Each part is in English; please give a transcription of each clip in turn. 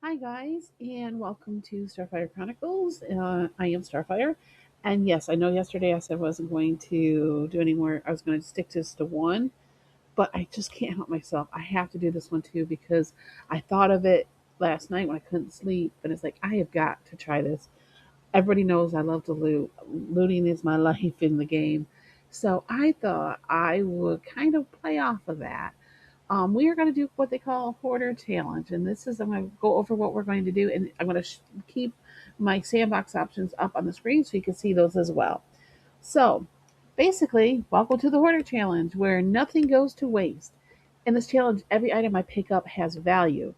Hi, guys, and welcome to Starfire Chronicles. I am Starfire, and yes, I know yesterday I said I wasn't going to do any more. I was going to stick just to one, but I just can't help myself. I have to do this one too because I thought of it last night when I couldn't sleep, and it's like I have got to try this. Everybody knows I love to loot. Looting is my life in the game, so I thought I would kind of play off of that. We are going to do what they call a hoarder challenge, and this is I'm going to go over what we're going to do, and I'm going to keep my sandbox options up on the screen so you can see those as well. So, basically, welcome to the hoarder challenge, where nothing goes to waste. In this challenge, every item I pick up has value,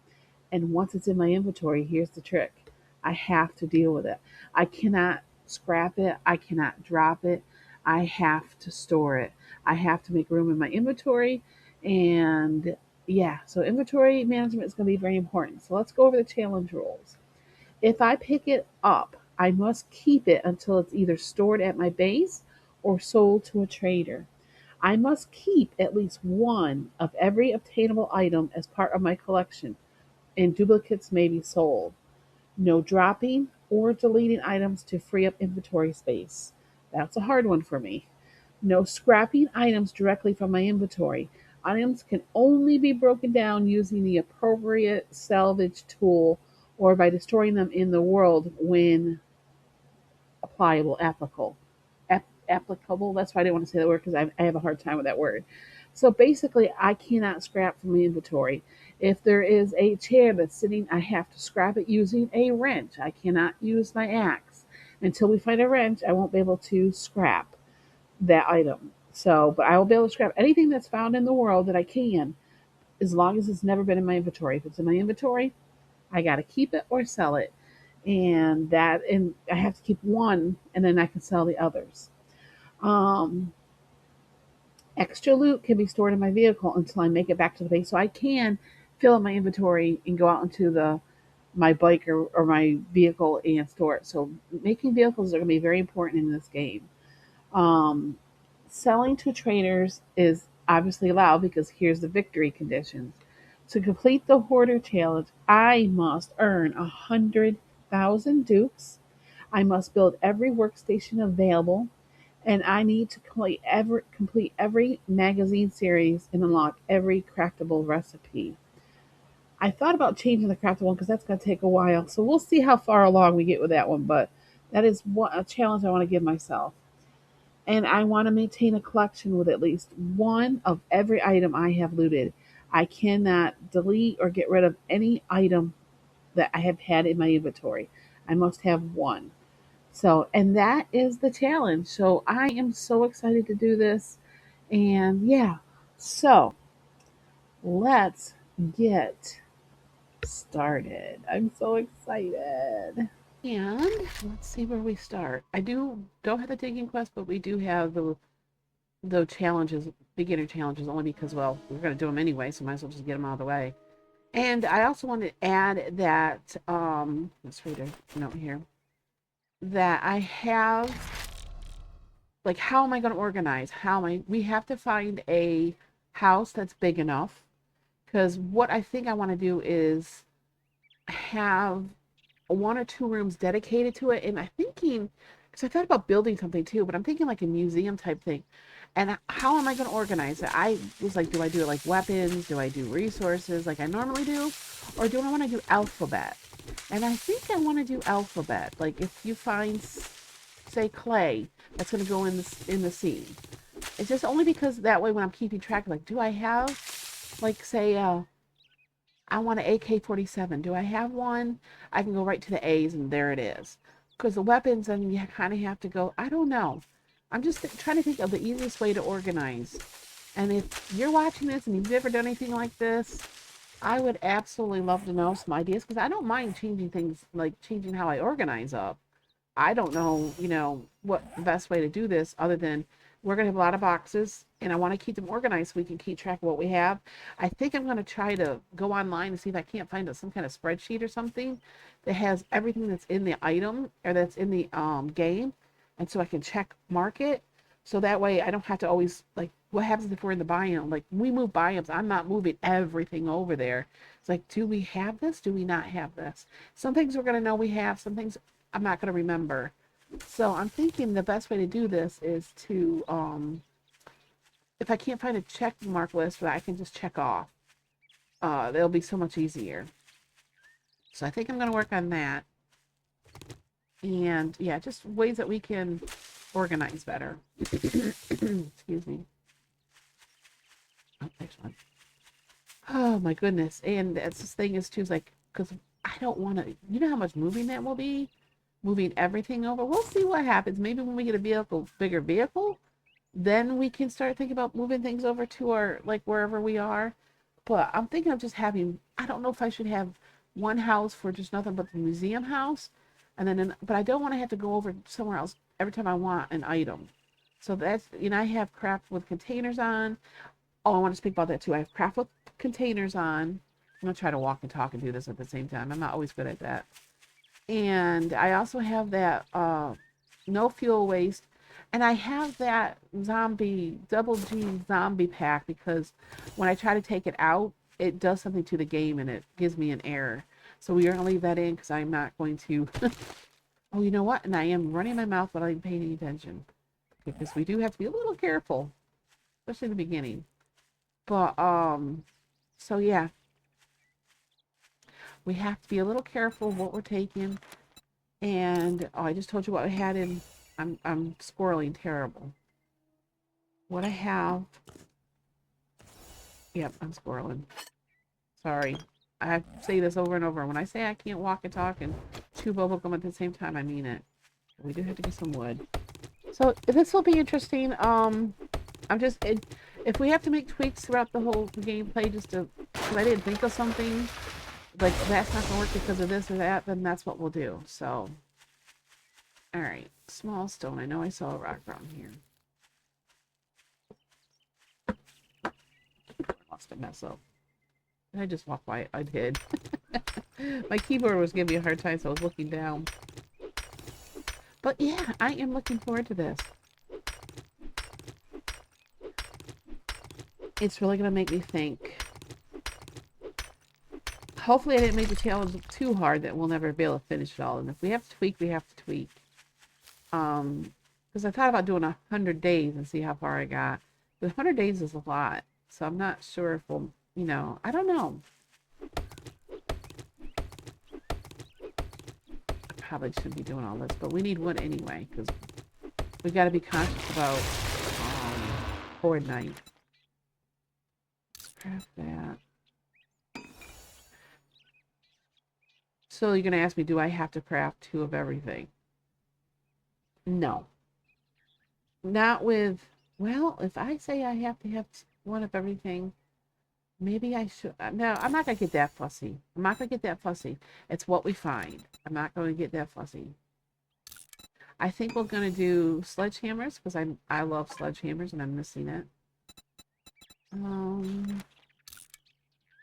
and once it's in my inventory, here's the trick: I have to deal with it. I cannot scrap it. I cannot drop it. I have to store it. I have to make room in my inventory and yeah, so inventory management is going to be very important. So let's go over the challenge rules. If I pick it up, I must keep it until it's either stored at my base or sold to a trader. I must keep at least one of every obtainable item as part of my collection, and duplicates may be sold. No dropping or deleting items to free up inventory space. That's a hard one for me. No scrapping items directly from my inventory. Items can only be broken down using the appropriate salvage tool or by destroying them in the world when applicable. Applicable. That's why I didn't want to say that word because I have a hard time with that word. So basically, I cannot scrap from my inventory. If there is a chair that's sitting, I have to scrap it using a wrench. I cannot use my axe. Until we find a wrench, I won't be able to scrap that item. So, but I will be able to scrap anything that's found in the world that I can, as long as it's never been in my inventory. If it's in my inventory, I got to keep it or sell it, and I have to keep one, and then I can sell the others. Um, Extra loot can be stored in my vehicle until I make it back to the base, so I can fill up my inventory and go out into the my bike or my vehicle and store it. So making vehicles are going to be very important in this game. Um, Selling to traders is obviously allowed because here's the victory conditions. To complete the hoarder challenge, I must earn 100,000 dukes. I must build every workstation available, and I need to complete every magazine series and unlock every craftable recipe. I thought about changing the craftable one because that's going to take a while, so we'll see how far along we get with that one. But that is a challenge I want to give myself, and I want to maintain a collection with at least one of every item I have looted. I cannot delete or get rid of any item that I have had in my inventory. I must have one. So, and that is the challenge. So, I am so excited to do this. And yeah, so let's get started. I'm so excited. And let's see where we start. I don't have the digging quest, but we do have the challenges, beginner challenges, only because, well, we're going to do them anyway, so might as well just get them out of the way. And I also want to add that, let's read a note here, that I have, like, how am I going to organize? We have to find a house that's big enough, because what I think I want to do is have one or two rooms dedicated to it. And I'm thinking, because I thought about building something too, but I'm thinking like a museum type thing. And how am I going to organize it? I was like, do I do it like weapons? Do I do resources like I normally do? Or do I want to do alphabet? And I think I want to do alphabet. Like if you find, say, clay, that's going to go in the scene. It's just only because that way when I'm keeping track, like, do I have, like, say, I want an AK-47. Do I have one? I can go right to the A's and there it is. Because the weapons, I mean, you kind of have to go, I don't know. I'm just trying to think of the easiest way to organize. And if you're watching this and you've never done anything like this, I would absolutely love to know some ideas because I don't mind changing things, like changing how I organize up. I don't know, what the best way to do this other than we're going to have a lot of boxes and I want to keep them organized so we can keep track of what we have. I think I'm going to try to go online and see if I can't find some kind of spreadsheet or something that has everything that's in the item or that's in the game. And so I can check mark it. So that way I don't have to always, like, what happens if we're in the biome? Like, we move biomes, I'm not moving everything over there. It's like, do we have this? Do we not have this? Some things we're going to know we have, some things I'm not going to remember. So I'm thinking the best way to do this is to, if I can't find a check mark list that I can just check off, that'll be so much easier. So I think I'm going to work on that. And yeah, just ways that we can organize better. Excuse me. Oh, next one. Oh my goodness. And that's the thing is too, is like, because I don't want to, you know how much moving that will be? Moving everything over. We'll see what happens. Maybe when we get a vehicle, bigger vehicle, then we can start thinking about moving things over to our, like, wherever we are. But I'm thinking of just having, I don't know if I should have one house for just nothing but the museum house. And then, but I don't want to have to go over somewhere else every time I want an item. So that's, you know, I have craft with containers on. Oh, I want to speak about that too. I have craft with containers on. I'm going to try to walk and talk and do this at the same time. I'm not always good at that. And I also have that no fuel waste. And I have that zombie, double G zombie pack because when I try to take it out, it does something to the game and it gives me an error. So we are going to leave that in because I'm not going to. Oh, you know what? And I am running my mouth without even paying any attention. Because we do have to be a little careful, especially in the beginning. But, so yeah. We have to be a little careful of what we're taking. And, oh, I just told you what I had in. I'm squirreling terrible. What I have. Yep, I'm squirreling. Sorry. I have to say this over and over. When I say I can't walk and talk and chew bubblegum at the same time, I mean it. We do have to get some wood. So this will be interesting. If we have to make tweaks throughout the whole gameplay, just to, because I didn't think of something, like that's not gonna work because of this or that, then that's what we'll do. So, all right, small stone. I know I saw a rock around here. Lost a mess up. Did I just walk by it? I did. My keyboard was giving me a hard time, so I was looking down. But yeah, I am looking forward to this. It's really going to make me think. Hopefully I didn't make the challenge too hard that we'll never be able to finish it all. And if we have to tweak, we have to tweak. Because I thought about doing 100 days and see how far I got. But 100 days is a lot. So I'm not sure if we'll, you know, I don't know. I probably shouldn't be doing all this, but we need wood anyway, because we got to be conscious about horde night. Scrap that. So you're going to ask me, do I have to craft 2 of everything? No. Not with, well, if I say I have to have 1 of everything, maybe I should. No, I'm not going to get that fussy. I'm not going to get that fussy. It's what we find. I'm not going to get that fussy. I think we're going to do sledgehammers because I love sledgehammers and I'm missing it.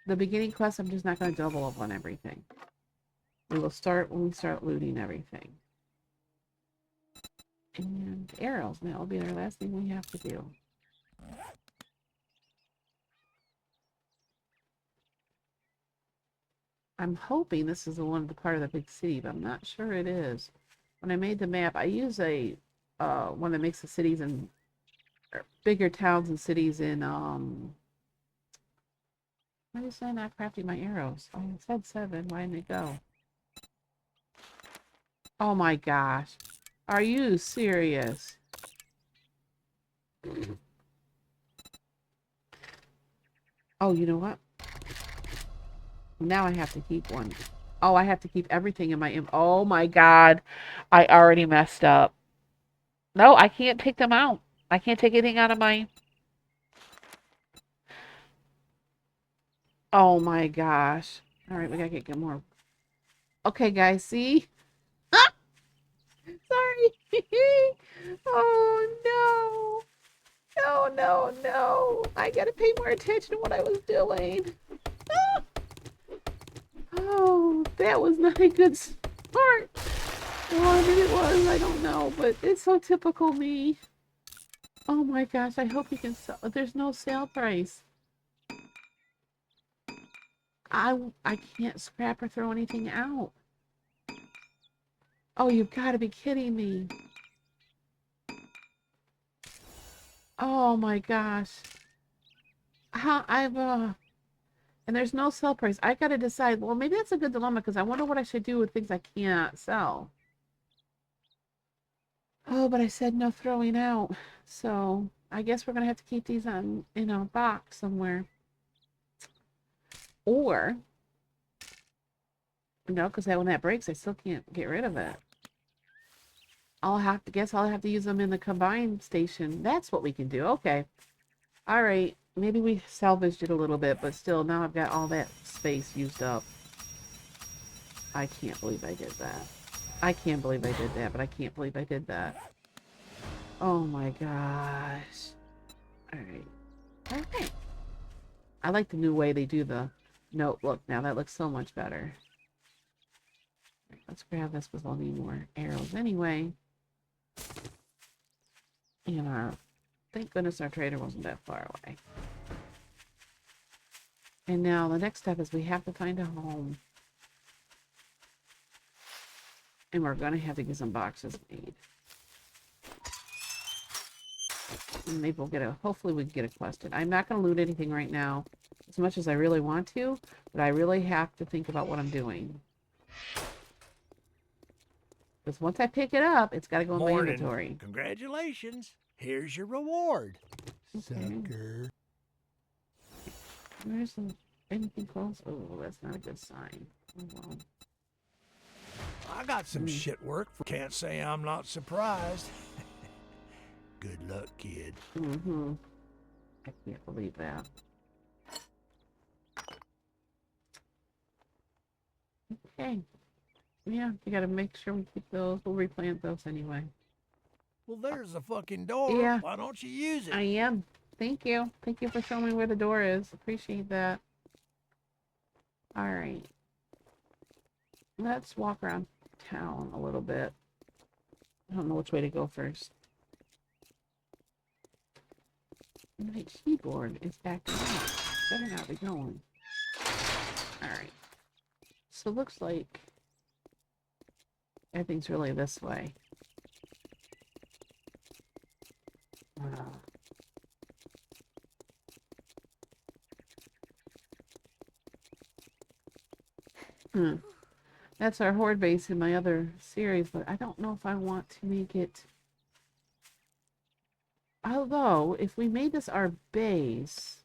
The beginning quest, I'm just not going to double up on everything. We will start when we start looting everything. And arrows. That will be our last thing we have to do. I'm hoping this is the one part of the big city, but I'm not sure it is. When I made the map, I use a one that makes the cities and bigger towns and cities in why is I not crafting my arrows? Oh, it said 7. Why didn't it go? Oh my gosh. Are you serious? Oh, you know what? Now I have to keep 1. Oh, I have to keep everything in my... Oh my god. I already messed up. No, I can't take them out. I can't take anything out of my... Oh my gosh. Alright, we gotta get more. Okay, guys, see? Sorry. Oh no. No, no, no. I gotta pay more attention to what I was doing. Oh, that was not a good start. Well, maybe it was, I don't know, but it's so typical me. Oh my gosh, I hope you can sell. There's no sale price. I can't scrap or throw anything out. Oh, you've got to be kidding me. Oh my gosh. How and there's no sell price. I gotta decide. Well, maybe that's a good dilemma because I wonder what I should do with things I can't sell. Oh, but I said no throwing out. So I guess we're gonna have to keep these on in a box somewhere. Or no, because when that breaks, I still can't get rid of it. I'll have to use them in the combined station. That's what we can do. Okay. All right. Maybe we salvaged it a little bit, but still, now I've got all that space used up. I can't believe I did that. I can't believe I did that, but I can't believe I did that. Oh my gosh. All right. Okay. I like the new way they do the note look now. That looks so much better. Let's grab this because I'll need more arrows anyway. And thank goodness our trader wasn't that far away. And now the next step is we have to find a home. And we're going to have to get some boxes made. And maybe we'll get hopefully we can get a quest in. I'm not going to loot anything right now as much as I really want to, but I really have to think about what I'm doing. Because once I pick it up, it's got to go in my inventory. Congratulations. Here's your reward. Okay. Sucker. Where's anything close? Oh, that's not a good sign. Oh, well. I got some shit work. Can't say I'm not surprised. Good luck, kid. Mm-hmm. I can't believe that. Okay. Yeah, you gotta make sure we keep those. We'll replant those anyway. Well, there's a fucking door. Yeah. Why don't you use it? I am. Thank you. Thank you for showing me where the door is. Appreciate that. Alright. Let's walk around town a little bit. I don't know which way to go first. My keyboard is acting up. Better not be going. Alright. So it looks like everything's really this way. That's our horde base in my other series, but I don't know if I want to make it. Although, if we made this our base,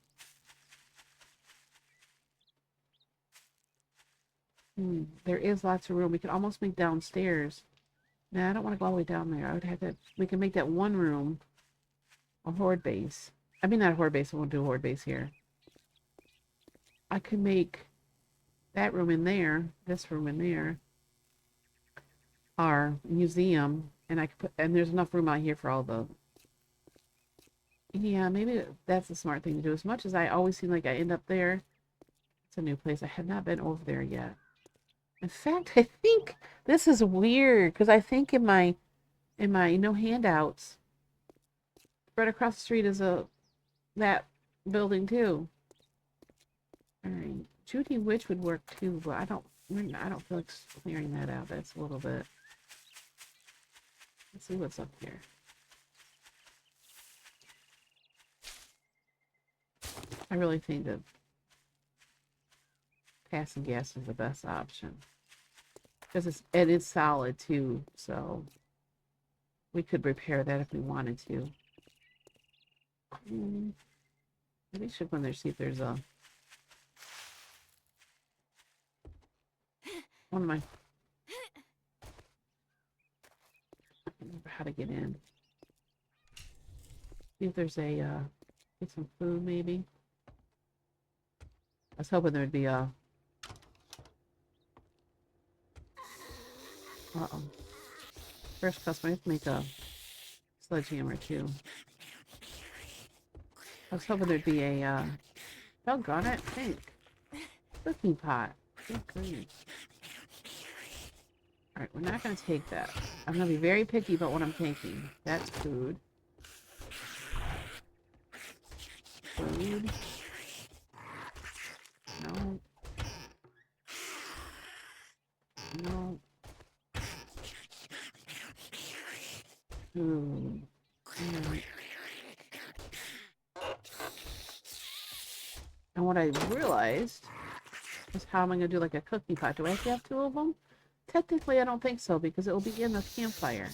there is lots of room. We could almost make downstairs. Nah, I don't want to go all the way down there. I would have to. We can make that one room a horde base. I mean, not a horde base. I won't do a horde base here. I could make that room in there, this room in there, our museum, and I could put. And there's enough room out here for all the. Yeah, maybe that's a smart thing to do. As much as I always seem like I end up there, it's a new place. I have not been over there yet. In fact, I think this is weird because I think in my no handouts, right across the street is that building too. All right, Judy Witch would work too, but I don't feel like clearing that out. That's a little bit. Let's see what's up here. I really think that passing gas is the best option because it is solid too, so we could repair that if we wanted to. Maybe I should go in there see if there's a one of my. I don't remember how to get in. See if there's a get some food maybe. I was hoping there'd be a. Uh-oh. First customer, I have to make a sledgehammer too. I was hoping there'd be a, doggone it, pink cooking pot. Good grief. Alright, we're not going to take that. I'm going to be very picky about what I'm taking. That's food. food. No. No. Food. Alright. And what I realized is how am I going to do like a cooking pot? Do I have to have two of them? Technically, I don't think so because it will be in the campfire.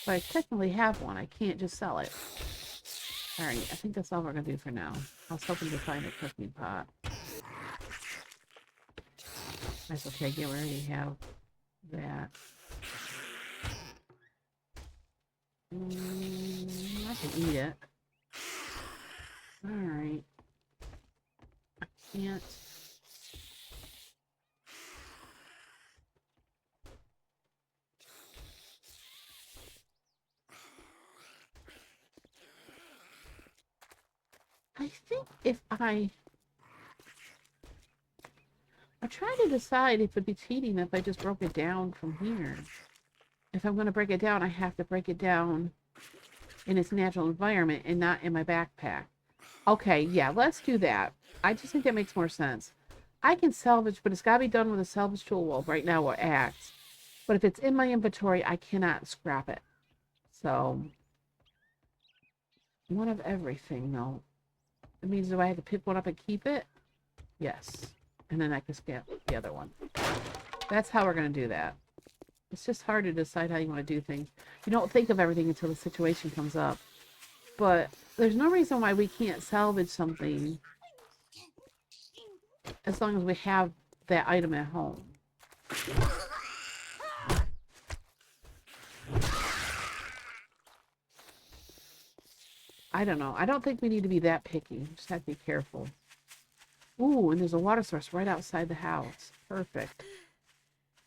But I technically have one. I can't just sell it. Alright, I think that's all we're going to do for now. I was hoping to find a cooking pot. That's okay, we already have that. I can eat it. Alright. I can't. I think if I'm trying to decide if it'd be cheating if I just broke it down from here. If I'm going to break it down, I have to break it down in its natural environment and not in my backpack. Okay, yeah, let's do that. I just think that makes more sense. I can salvage, but it's got to be done with a salvage tool. Well, right now we're axe. But if it's in my inventory, I cannot scrap it. So, one of everything, though. It means do I have to pick one up and keep it? Yes. And then I can scrap the other one. That's how we're going to do that. It's just hard to decide how you want to do things. You don't think of everything until the situation comes up. But there's no reason why we can't salvage something as long as we have that item at home. I don't know. I don't think we need to be that picky. Just have to be careful. Ooh, and there's a water source right outside the house. Perfect.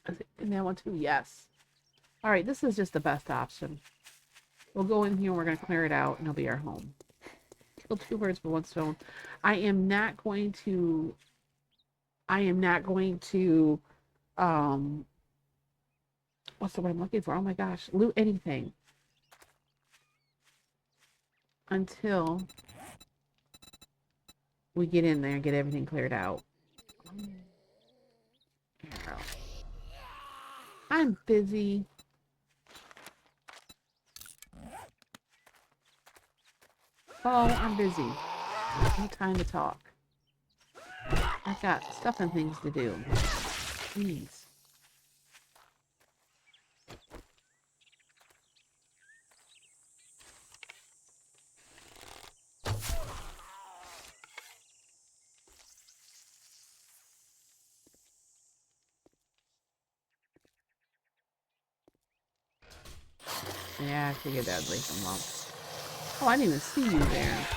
And that one too, yes. All right, this is just the best option. We'll go in here and we're going to clear it out and it'll be our home. Kill two birds with one stone. I am not going to, what's the word I'm looking for? Oh my gosh, loot anything. Until we get in there and get everything cleared out. Arrow. I'm busy. Oh, I'm busy. No time to talk. I've got stuff and things to do. Please. Yeah, I figured that'd leave them up. Oh, I didn't even see you there.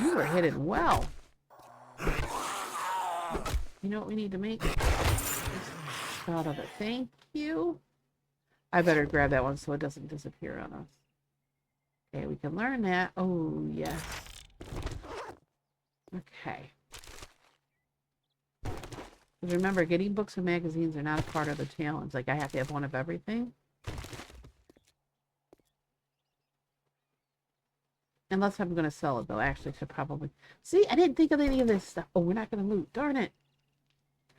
You were hidden well. You know what we need to make? Out of it. Thank you. I better grab that one so it doesn't disappear on us. Okay, we can learn that. Oh, yes. Okay. Because remember, getting books and magazines are not a part of the challenge. Like, I have to have one of everything. Unless I'm going to sell it, though. Actually, I should probably... See, I didn't think of any of this stuff. Oh, we're not going to loot. Darn it.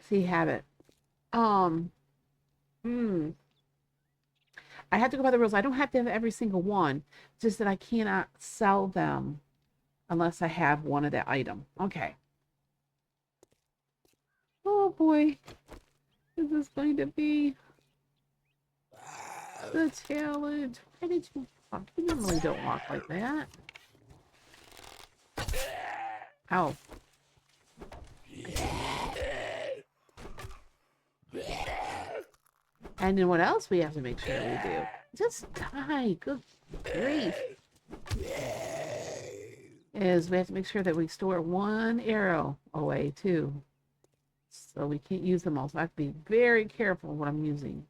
See, have it. I have to go by the rules. I don't have to have every single one. Just that I cannot sell them unless I have one of that item. Okay. Oh, boy. Is this going to be the challenge? Why did you walk? You normally don't walk like that. Ow. And then what else we have to make sure we do? Just die. Good grief. Is we have to make sure that we store one arrow away too. So we can't use them all. So I have to be very careful what I'm using.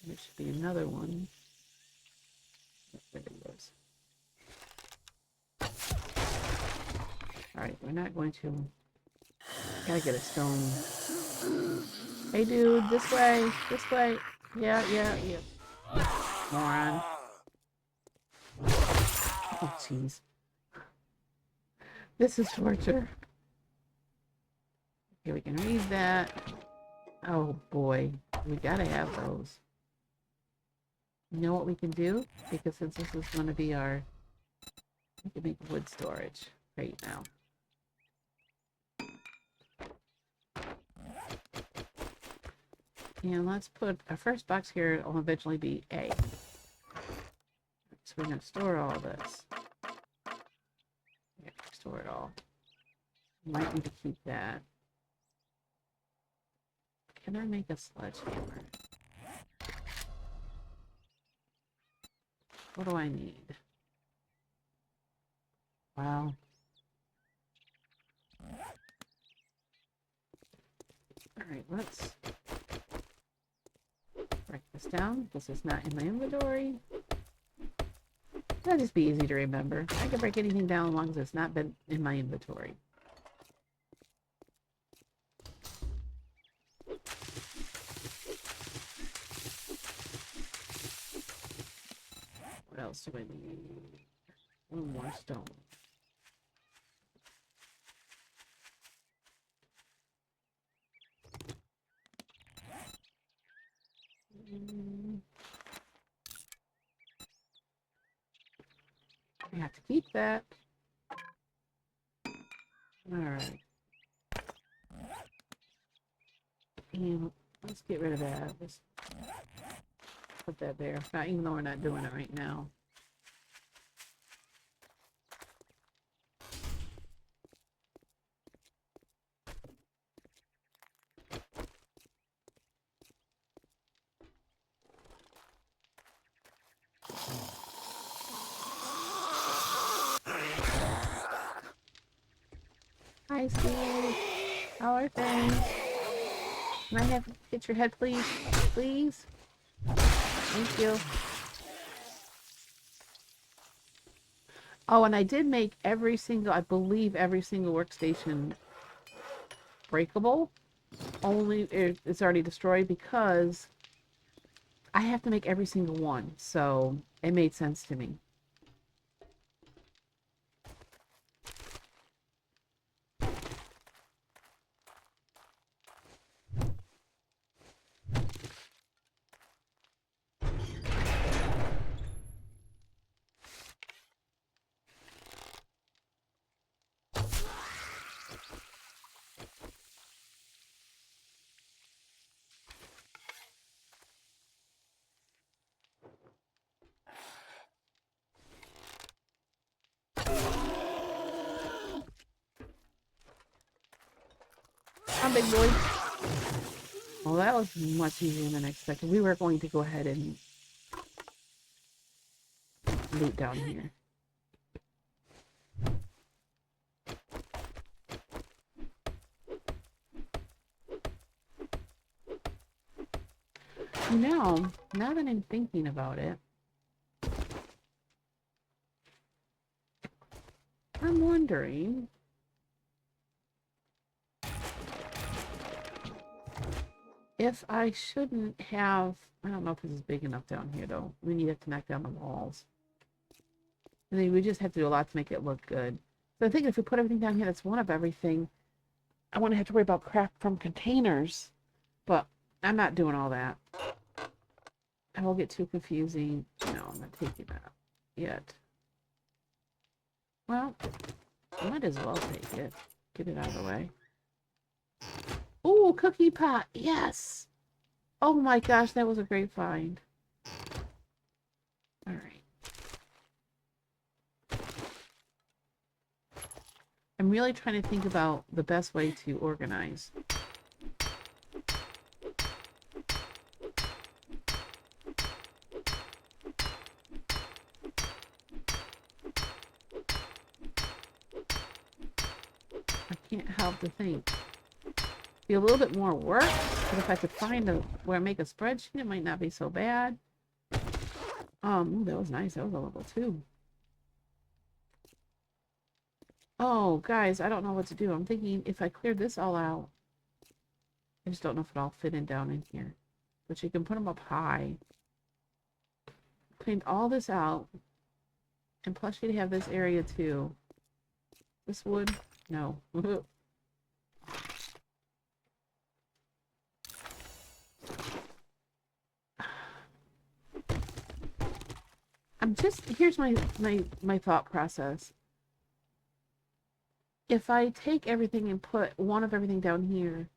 There should be another one. There it goes. Alright, we're not going to... Gotta get a stone. Hey dude, this way, this way. Yeah, yeah, yeah. Moron. Oh, jeez. This is torture. Okay, we can read that. Oh, boy. We gotta have those. You know what we can do? Because since this is going to be our... We can make wood storage right now. And let's put... Our first box here will eventually be A. So we're going to store all this. Yeah, store it all. Might need to keep that. Can I make a sledgehammer? What do I need? Wow. Alright, let's write this down. This is not in my inventory. That'll just be easy to remember. I can break anything down as long as it's not been in my inventory. What else do I need? One more stone. I have to keep that. Alright. And let's get rid of that. Let's put that there. Not, even though we're not doing it right now. Hi, Steve. How are things? Can I have get your head, please? Please? Thank you. Oh, and I did make every single, I believe every single workstation breakable. Only it's already destroyed because I have to make every single one. So it made sense to me. Come, big boy. Well, that was much easier than expected. We were going to go ahead and loot down here. Now that I'm thinking about it, I'm wondering if I shouldn't have... I don't know if this is big enough down here, though. We need to knock down the walls. I think we just have to do a lot to make it look good. So I think if we put everything down here that's one of everything, I won't have to worry about crap from containers. But I'm not doing all that. I will get too confusing. No, I'm not taking that yet. Well, I might as well take it. Get it out of the way. Ooh, cookie pot. Yes. Oh my gosh, that was a great find. All right. I'm really trying to think about the best way to organize. I can't help to think. Be a little bit more work, but if I could find where I make a spreadsheet, it might not be so bad. Ooh, that was nice. That was a level 2. Oh, guys, I don't know what to do. I'm thinking if I cleared this all out, I just don't know if it'll all fit in down in here. but you can put them up high. Cleaned all this out. And plus you'd have this area too. This wood? No. Here's my thought process. If I take everything and put one of everything down here,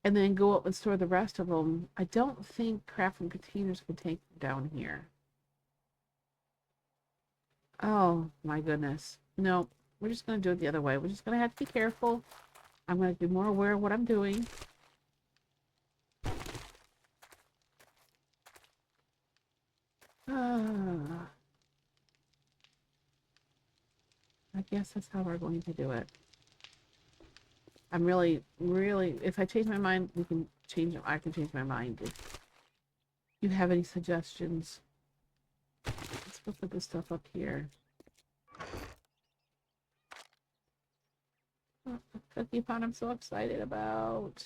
and then go up and store the rest of them, I don't think crafting containers can take them down here. Oh my goodness. No, we're just gonna do it the other way. We're just gonna have to be careful. I'm gonna be more aware of what I'm doing. I guess that's how we're going to do it. I'm really, if I change my mind, I can change my mind. If you have any suggestions, let's go put this stuff up here. Oh, cookie pot I'm so excited about.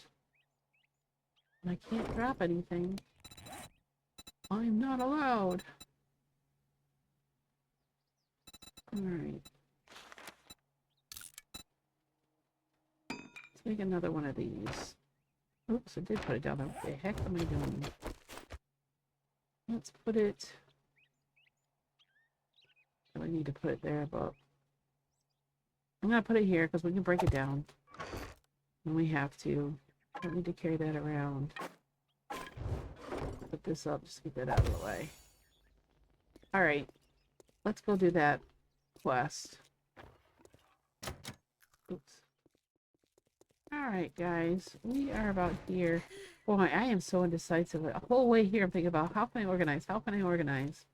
I can't drop anything. I'm not allowed. Alright. Let's make another one of these. Oops, I did put it down there. What the heck am I doing? Let's put it... I need to put it there, but... I'm gonna put it here because we can break it down when we have to. Don't need to carry that around. Put this up, just get that out of the way. Alright. Let's go do that quest. Oops. Alright, guys. We are about here. Boy, I am so indecisive. A whole way here I'm thinking about how can I organize? How can I organize?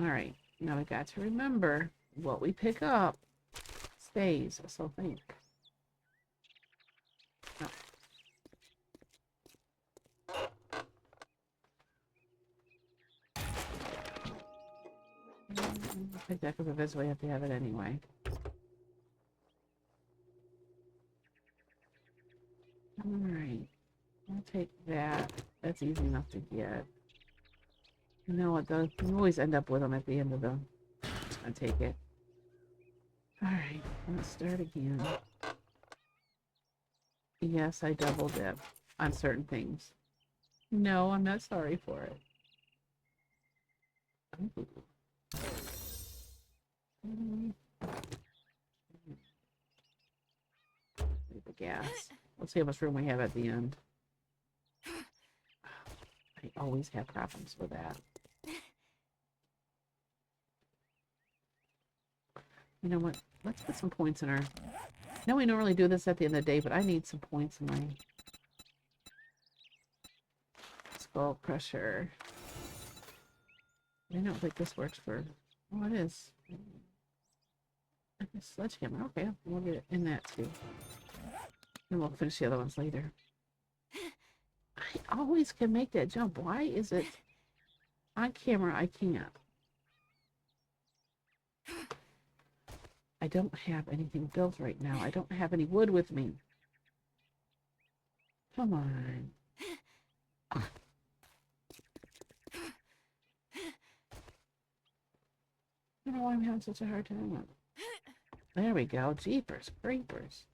Alright. Now we got to remember what we pick up stays. So think. No. I think that because eventually I have to have it anyway. Alright. I'll take that. That's easy enough to get. You know what though? You always end up with them at the end of the... I'll take it. Alright, let's start again. Yes, I double dip on certain things. No, I'm not sorry for it. Ooh. The gas. Let's see how much room we have at the end. I always have problems with that. You know what? Let's put some points in our... I know we normally do this at the end of the day, but I need some points in my... Skull crusher. I don't think this works for... Oh, it is. A sledgehammer. Okay, we'll get it in that too. And we'll finish the other ones later. I always can make that jump. Why is it on camera I can't? I don't have anything built right now. I don't have any wood with me. Come on. I don't know why I'm having such a hard time. There we go. Jeepers creepers.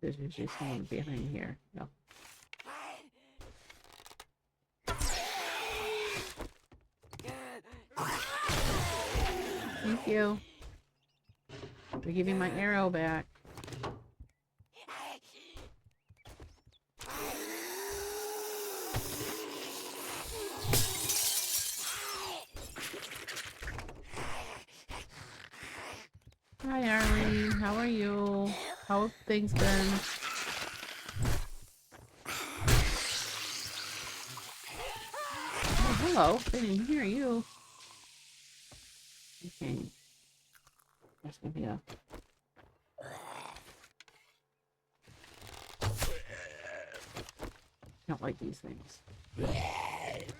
There's usually someone behind here. No. Thank you for giving my arrow back. Hi, Arlene. How are you? things been? Oh, hello. They didn't hear you. Okay. There's gonna be a... I don't like these things.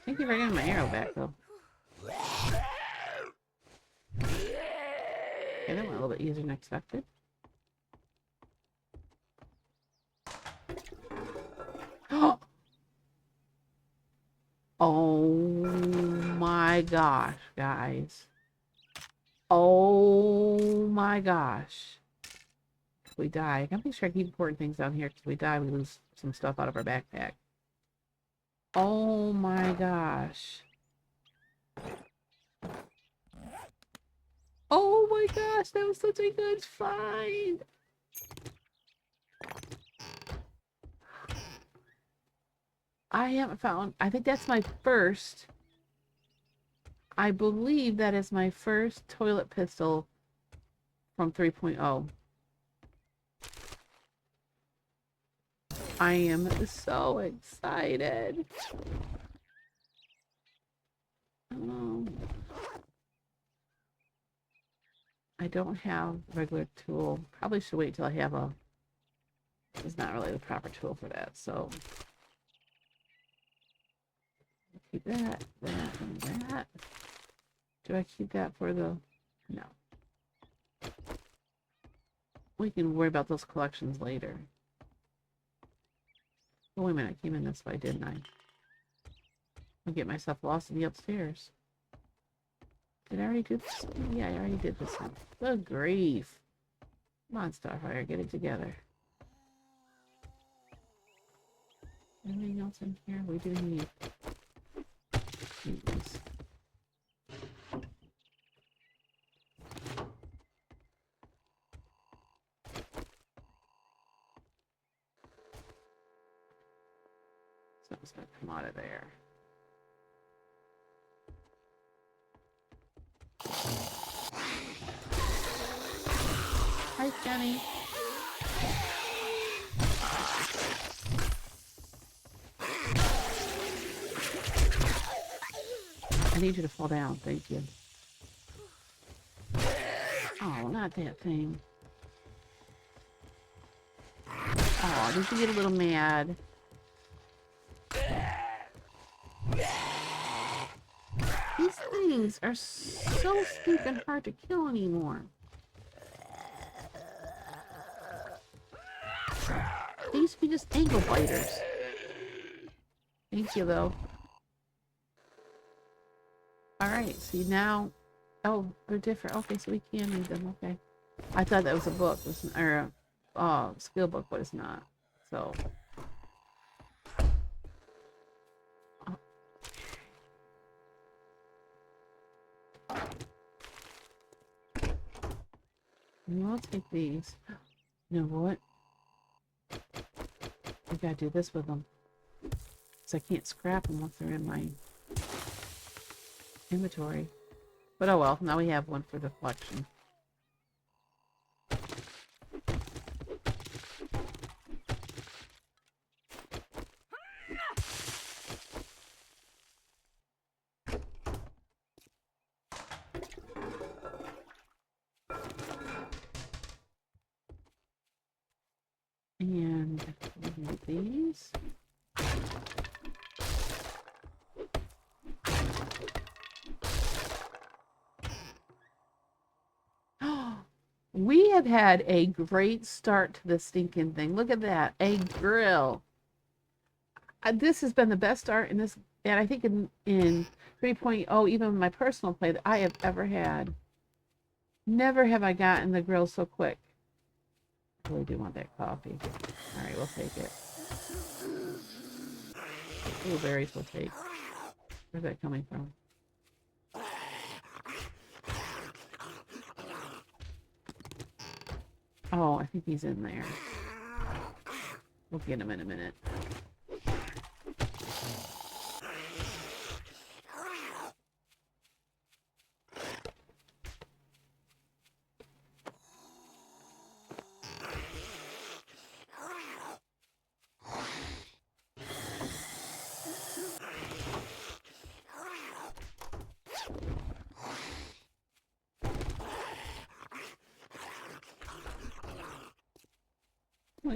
Thank you for getting my arrow back, though. Okay, that went a little bit easier than expected. Oh my gosh, guys. Oh my gosh. If we die, I gotta make sure I keep important things down here because if we die, we lose some stuff out of our backpack. Oh my gosh. Oh my gosh, that was such a good find. I haven't found, I think that's my first. I believe that is my first toilet pistol from 3.0. I am so excited. I don't have a regular tool. Probably should wait till I have a... This is not really the proper tool for that, so... Keep that, and that. Do I keep that for the... No. We can worry about those collections later. Oh, wait a minute. I came in this way, didn't I? I'll get myself lost in the upstairs. Did I already do this? Yeah, I already did this one. Good grief. Come on, Starfire. Get it together. Anything else in here? We do need these. Something's gonna come out of there. Hi, Jenny. I need you to fall down. Thank you. Oh, not that thing. Oh, did you get a little mad? These things are so stinking hard to kill anymore. They used to be just ankle biters. Thank you, though. Alright, see now... Oh, they're different. Okay, so we can read them. Okay. I thought that was a book. Or a skill book, but it's not. So... I'll take these. You know what? I gotta do this with them. Because I can't scrap them once they're in my inventory. But oh well, now we have one for the collection. And we need these. We have had a great start to this stinking thing. Look at that. A grill. This has been the best start in this, and I think in 3.0, even my personal play, that I have ever had. Never have I gotten the grill so quick. I really do want that coffee. Alright, we'll take it. Blueberries we'll take. Where's that coming from? Oh, I think he's in there. We'll get him in a minute.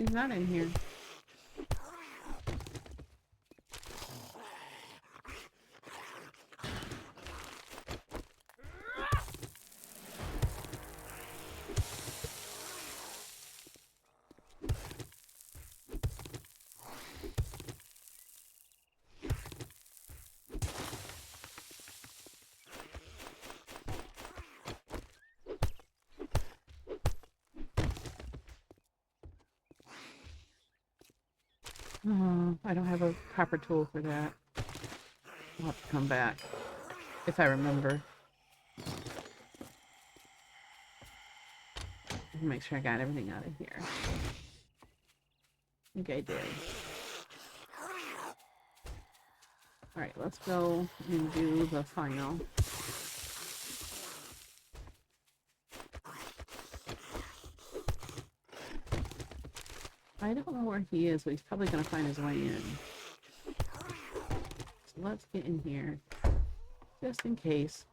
he's not in here. Oh, I don't have a proper tool for that. I'll have to come back. If I remember. Make sure I got everything out of here. I think I did. Alright, let's go and do the final. I don't know where he is, but he's probably going to find his way in. So let's get in here. Just in case.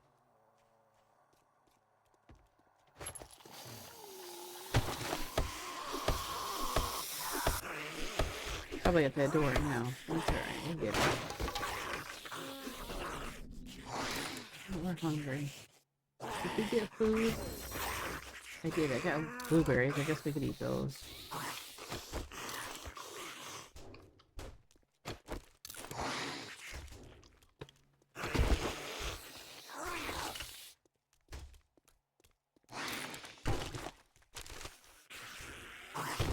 Probably at that door now. That's alright, we'll get it. We're hungry. Did we get food? I did. I got blueberries. I guess we could eat those.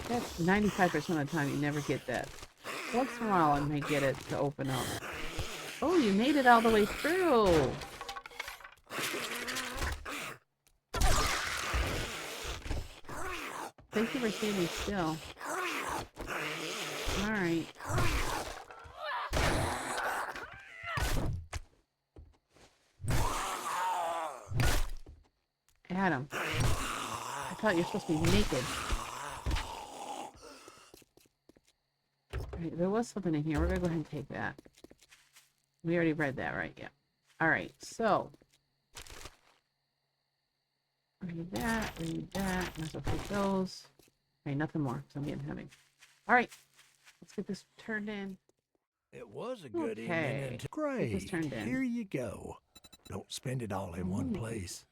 That's 95% of the time you never get that. Once in a while I may get it to open up. Oh, you made it all the way through! Thank you for standing still. Alright. Adam. I thought you were supposed to be naked. Alright, there was something in here. We're gonna go ahead and take that. We already read that, right? Yeah. Alright, so. Read that, read that. Might as well take those. Alright, nothing more, because I'm getting heavy. Alright, let's get this turned in. It was a good evening. And Great. Get this turned in. Here you go. Don't spend it all in one place.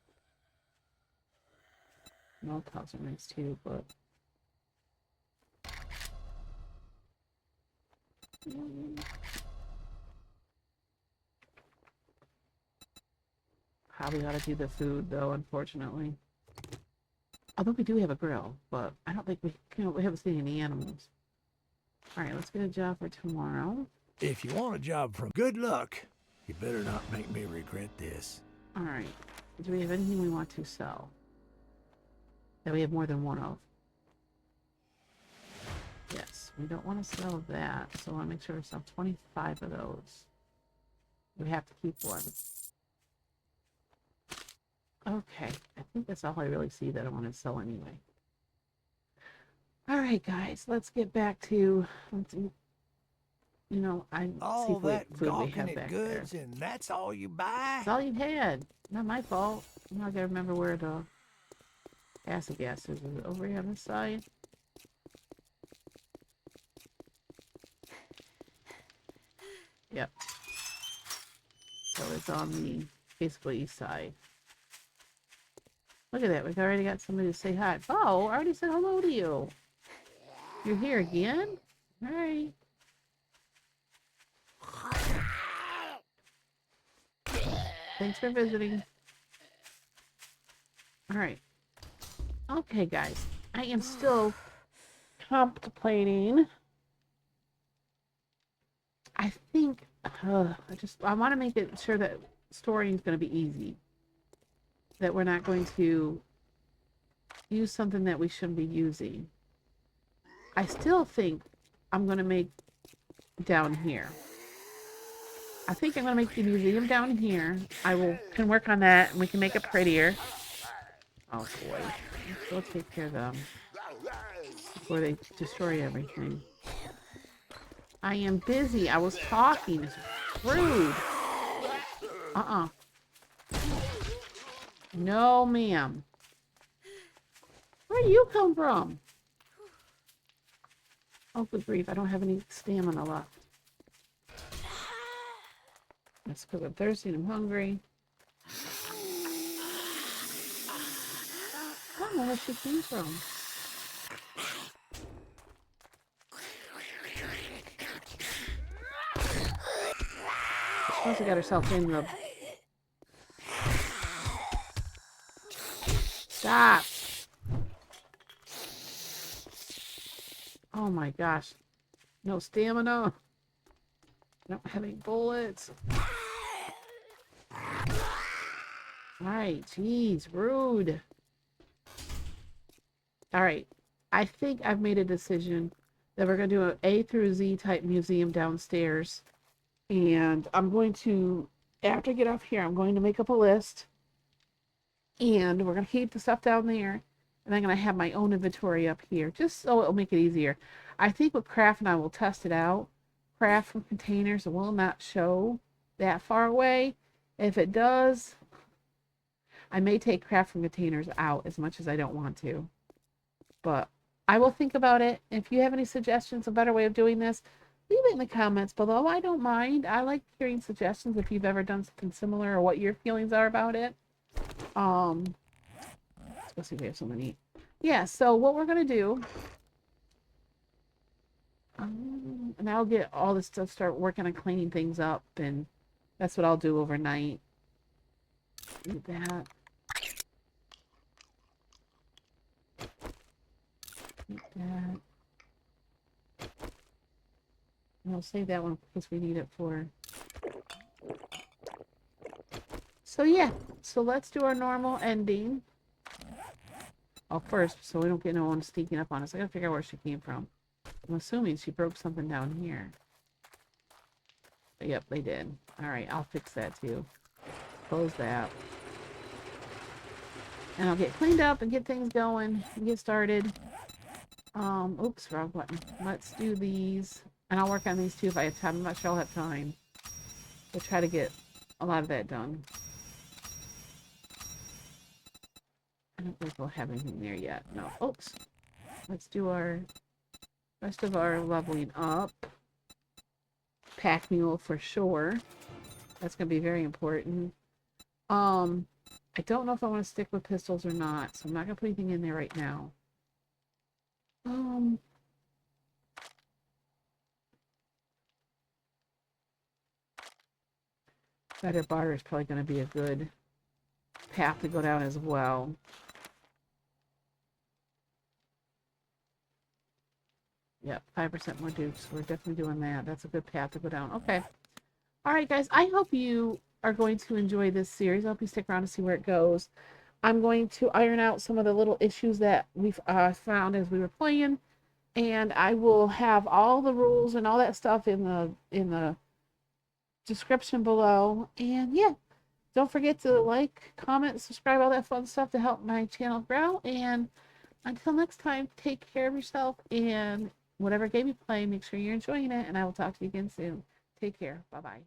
Molotovs are nice too, but probably ought to do the food though, unfortunately. Although we do have a grill, but I don't think we haven't seen any animals. Alright, let's get a job for tomorrow. If you want a job from good luck, you better not make me regret this. Alright. Do we have anything we want to sell? That we have more than one of? Yes, we don't want to sell that, so I want to make sure we sell 25 of those. We have to keep one. Okay, I think that's all I really see that I want to sell anyway. Alright guys, let's get back to, you know, all see that food we gawking have back at goods there. and that's all you buy? That's all you had. Not my fault. Now I gotta remember where the acid gas is. Is it over here on this side? Yep. So it's on the basically east side. Look at that. We've already got somebody to say hi. Oh, I already said hello to you. You're here again? Alright. Thanks for visiting. Alright. Okay, guys. I am still contemplating. I think I want to make it sure that storing is going to be easy. That we're not going to use something that we shouldn't be using. I still think I'm going to make down here. I think I'm going to make the museum down here. Can work on that and we can make it prettier. Oh boy. Let's go take care of them before they destroy everything. I am busy. I was talking. It's rude. No, ma'am. Where you come from? Oh, good grief, I don't have any stamina left. That's because I'm thirsty and I'm hungry. I don't know where she came from. She must have got herself in the... Stop! Oh my gosh. No stamina. I don't have any bullets. Alright, jeez, rude. Alright, I think I've made a decision that we're going to do an A through Z type museum downstairs. And I'm going to, after I get off here, I'm going to make up a list. And we're going to keep the stuff down there. And I'm going to have my own inventory up here, just so it'll make it easier. I think with craft, and I will test it out. Craft from containers will not show that far away. If it does, I may take craft from containers out as much as I don't want to. But I will think about it. If you have any suggestions, a better way of doing this, leave it in the comments below. I don't mind. I like hearing suggestions if you've ever done something similar or what your feelings are about it. Let's see if we have something to eat. Yeah, so what we're going to do, and I'll get all this stuff, start working on cleaning things up, and that's what I'll do overnight. Eat that. Eat that. And I'll save that one because we need it for... So yeah, so let's do our normal ending. Oh, first, so we don't get no one sneaking up on us. I gotta figure out where she came from. I'm assuming she broke something down here. But yep, they did. Alright, I'll fix that too. Close that. And I'll get cleaned up and get things going and get started. Oops, wrong button. Let's do these. And I'll work on these too if I have time. I'm not sure I'll have time. We'll try to get a lot of that done. I don't think we'll have anything there yet. No. Oops. Let's do our rest of our leveling up. Pack mule for sure. That's going to be very important. I don't know if I want to stick with pistols or not, so I'm not going to put anything in there right now. Better barter is probably going to be a good path to go down as well. Yep, 5% more dukes. We're definitely doing that. That's a good path to go down. Okay. All right, guys. I hope you are going to enjoy this series. I hope you stick around to see where it goes. I'm going to iron out some of the little issues that we've found as we were playing, and I will have all the rules and all that stuff in the description below. And yeah, don't forget to like, comment, subscribe, all that fun stuff to help my channel grow. And until next time, take care of yourself, and whatever game you play, make sure you're enjoying it, and I will talk to you again soon. Take care. Bye-bye.